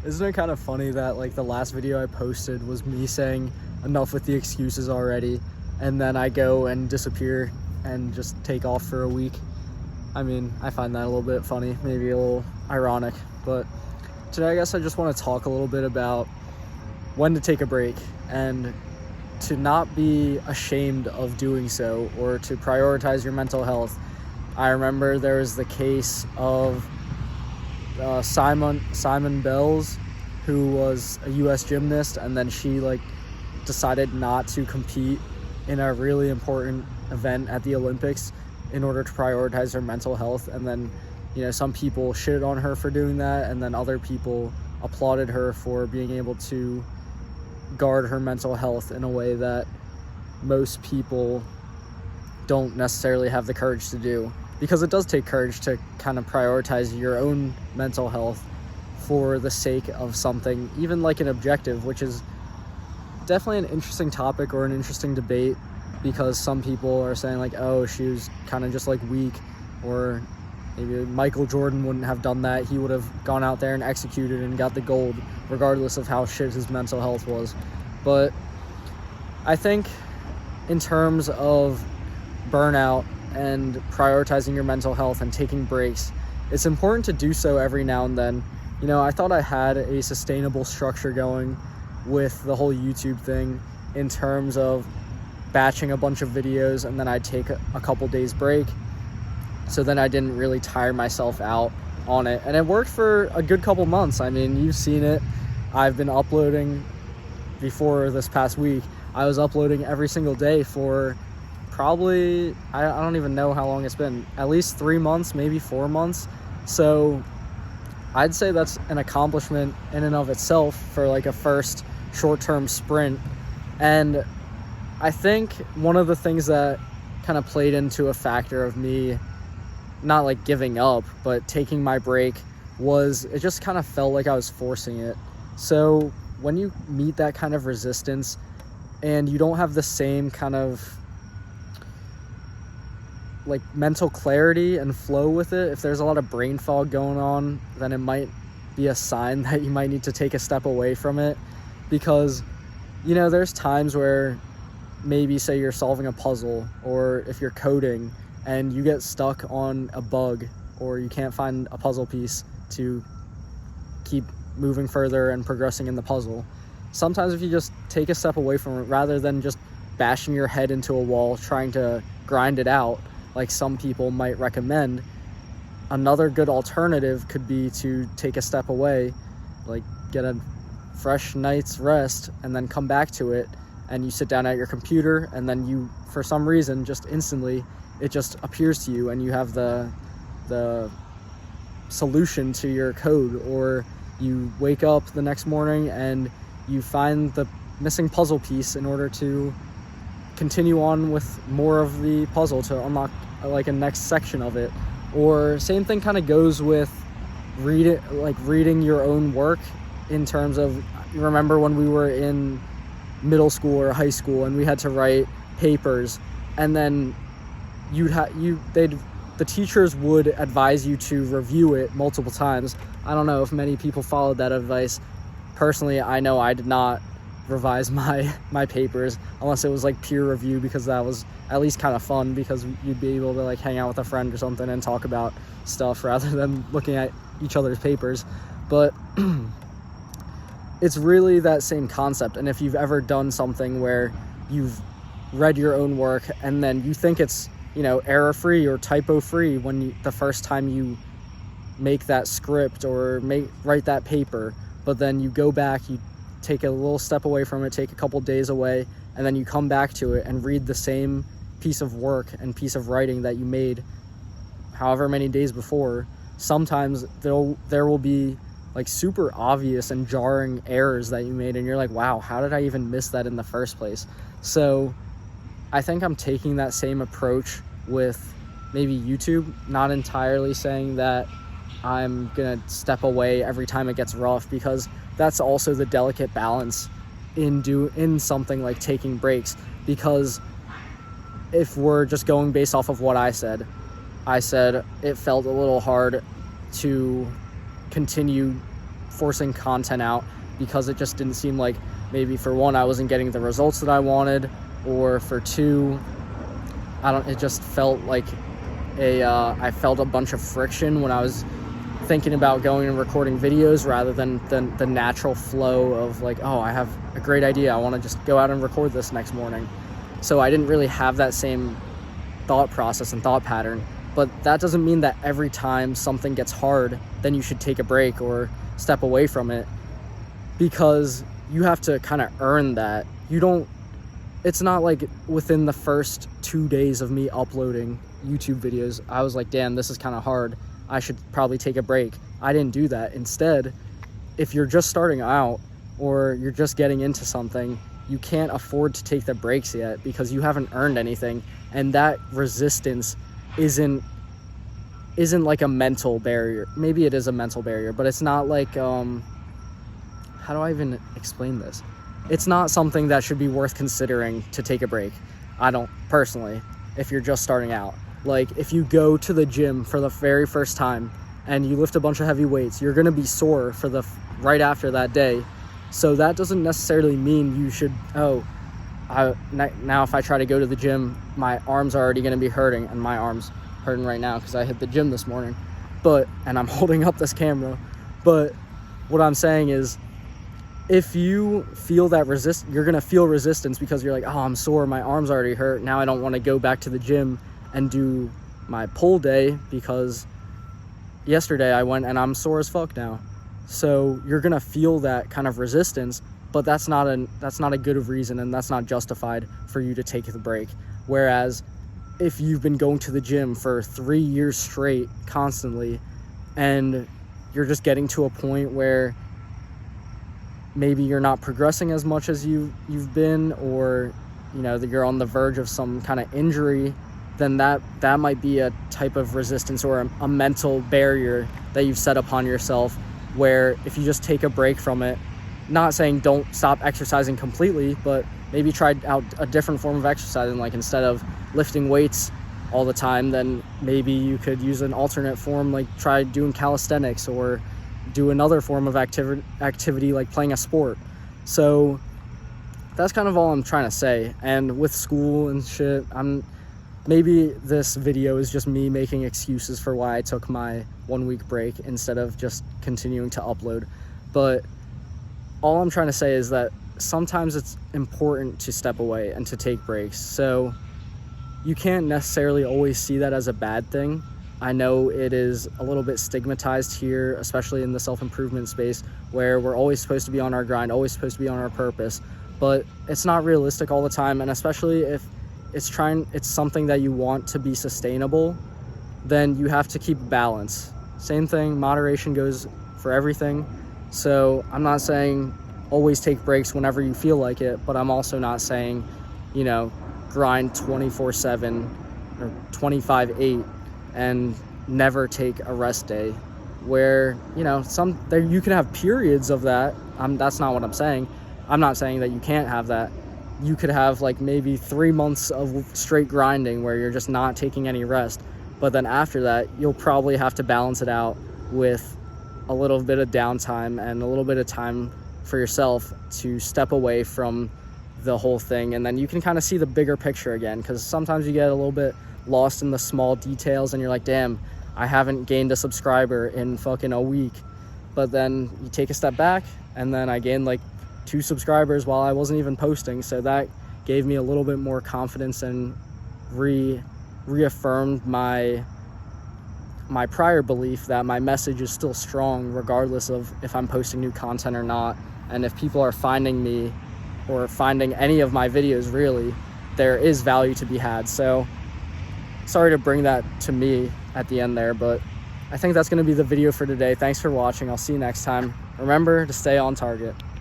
Isn't it kind of funny that like the last video I posted was me saying enough with the excuses already, and then I go and disappear and just take off for a week? I mean, I find that a little bit funny, maybe a little ironic, but today I guess I just want to talk a little bit about when to take a break and to not be ashamed of doing so, or to prioritize your mental health. I remember there was the case of Simon Bells, who was a U.S. gymnast, and then she decided not to compete in a really important event at the Olympics in order to prioritize her mental health. And then, some people shitted on her for doing that, and then other people applauded her for being able to guard her mental health in a way that most people don't necessarily have the courage to do, because it does take courage to kind of prioritize your own mental health for the sake of something, even like an objective, which is definitely an interesting topic or an interesting debate, because some people are saying oh, she was kind of just weak, or maybe Michael Jordan wouldn't have done that. He would have gone out there and executed and got the gold, regardless of how shit his mental health was. But I think in terms of burnout and prioritizing your mental health and taking breaks, it's important to do so every now and then. I thought I had a sustainable structure going with the whole YouTube thing, in terms of batching a bunch of videos and then I'd take a couple days break, so then I didn't really tire myself out on it. And it worked for a good couple months. I mean, you've seen it. I've been uploading. Before this past week, I was uploading every single day for probably, I don't even know how long it's been, at least 3 months, maybe 4 months. So I'd say that's an accomplishment in and of itself for a first short-term sprint. And I think one of the things that kind of played into a factor of me not giving up, but taking my break, was it just kind of felt like I was forcing it. So when you meet that kind of resistance and you don't have the same kind of mental clarity and flow with it, if there's a lot of brain fog going on, then it might be a sign that you might need to take a step away from it. Because there's times where maybe say you're solving a puzzle, or if you're coding and you get stuck on a bug, or you can't find a puzzle piece to keep moving further and progressing in the puzzle. Sometimes if you just take a step away from it, rather than just bashing your head into a wall trying to grind it out like some people might recommend, another good alternative could be to take a step away, get a fresh night's rest, and then come back to it, and you sit down at your computer, and then you, for some reason, just instantly, it just appears to you, and you have the solution to your code. Or you wake up the next morning and you find the missing puzzle piece in order to continue on with more of the puzzle to unlock a next section of it. Or same thing kind of goes with reading your own work, in terms of, you remember when we were in middle school or high school and we had to write papers, and then the teachers would advise you to review it multiple times. I don't know if many people followed that advice. Personally, I know I did not revise my papers unless it was peer review, because that was at least kind of fun, because you'd be able to hang out with a friend or something and talk about stuff rather than looking at each other's papers. But it's really that same concept. And if you've ever done something where you've read your own work and then you think it's error-free or typo-free the first time you make that script or write that paper, but then you go back, you take a little step away from it, take a couple days away, and then you come back to it and read the same piece of work and piece of writing that you made however many days before, sometimes there will be super obvious and jarring errors that you made, and you're wow, how did I even miss that in the first place? So I think I'm taking that same approach with maybe YouTube, not entirely saying that I'm gonna step away every time it gets rough, because that's also the delicate balance in something like taking breaks. Because if we're just going based off of what I said it felt a little hard to continue forcing content out because it just didn't seem like, maybe for one, I wasn't getting the results that I wanted, or for two, it just felt like I felt a bunch of friction when I was thinking about going and recording videos, rather than the natural flow of like, oh, I have a great idea, I want to just go out and record this next morning. So I didn't really have that same thought process and thought pattern. But that doesn't mean that every time something gets hard, then you should take a break or step away from it, because you have to kind of earn that. It's not like within the first 2 days of me uploading YouTube videos, I was like, damn, this is kind of hard, I should probably take a break. I didn't do that. Instead, if you're just starting out or you're just getting into something, you can't afford to take the breaks yet, because you haven't earned anything. And that resistance isn't like a mental barrier. Maybe it is a mental barrier, but it's not like, how do I even explain this? It's not something that should be worth considering to take a break. I don't personally, if you're just starting out. Like, if you go to the gym for the very first time and you lift a bunch of heavy weights, you're gonna be sore for right after that day. So that doesn't necessarily mean you should, now if I try to go to the gym, my arms are already gonna be hurting, and my arm's hurting right now because I hit the gym this morning. And I'm holding up this camera. But what I'm saying is, if you feel that you're gonna feel resistance because you're like, oh, I'm sore, my arms already hurt, now I don't want to go back to the gym and do my pull day because yesterday I went and I'm sore as fuck now. So you're gonna feel that kind of resistance, but that's not a good of reason, and that's not justified for you to take the break. Whereas if you've been going to the gym for 3 years straight constantly, and you're just getting to a point where maybe you're not progressing as much as you've been, or that you're on the verge of some kind of injury, then that might be a type of resistance or a mental barrier that you've set upon yourself, where if you just take a break from it, not saying don't stop exercising completely, but maybe try out a different form of exercising. Like, instead of lifting weights all the time, then maybe you could use an alternate form, like try doing calisthenics, or do another form of activity like playing a sport. So that's kind of all I'm trying to say. And with school and shit, maybe this video is just me making excuses for why I took my 1 week break instead of just continuing to upload. But all I'm trying to say is that sometimes it's important to step away and to take breaks. So you can't necessarily always see that as a bad thing. I know it is a little bit stigmatized here, especially in the self-improvement space, where we're always supposed to be on our grind, always supposed to be on our purpose, but it's not realistic all the time. And especially if it's something that you want to be sustainable, then you have to keep balance. Same thing, moderation goes for everything. So I'm not saying always take breaks whenever you feel like it, but I'm also not saying, grind 24/7 or 25/8 and never take a rest day, where you can have periods of that. That's not what I'm saying. I'm not saying that you can't have that. You could have like maybe 3 months of straight grinding where you're just not taking any rest, but then after that you'll probably have to balance it out with a little bit of downtime and a little bit of time for yourself to step away from the whole thing. And then you can kind of see the bigger picture again, because sometimes you get a little bit lost in the small details and you're like, damn, I haven't gained a subscriber in fucking a week. But then you take a step back, and then I gained like 2 subscribers while I wasn't even posting. So that gave me a little bit more confidence and reaffirmed my prior belief that my message is still strong regardless of if I'm posting new content or not. And if people are finding me or finding any of my videos, really, there is value to be had. So sorry to bring that to me at the end there, but I think that's going to be the video for today. Thanks for watching. I'll see you next time. Remember to stay on target.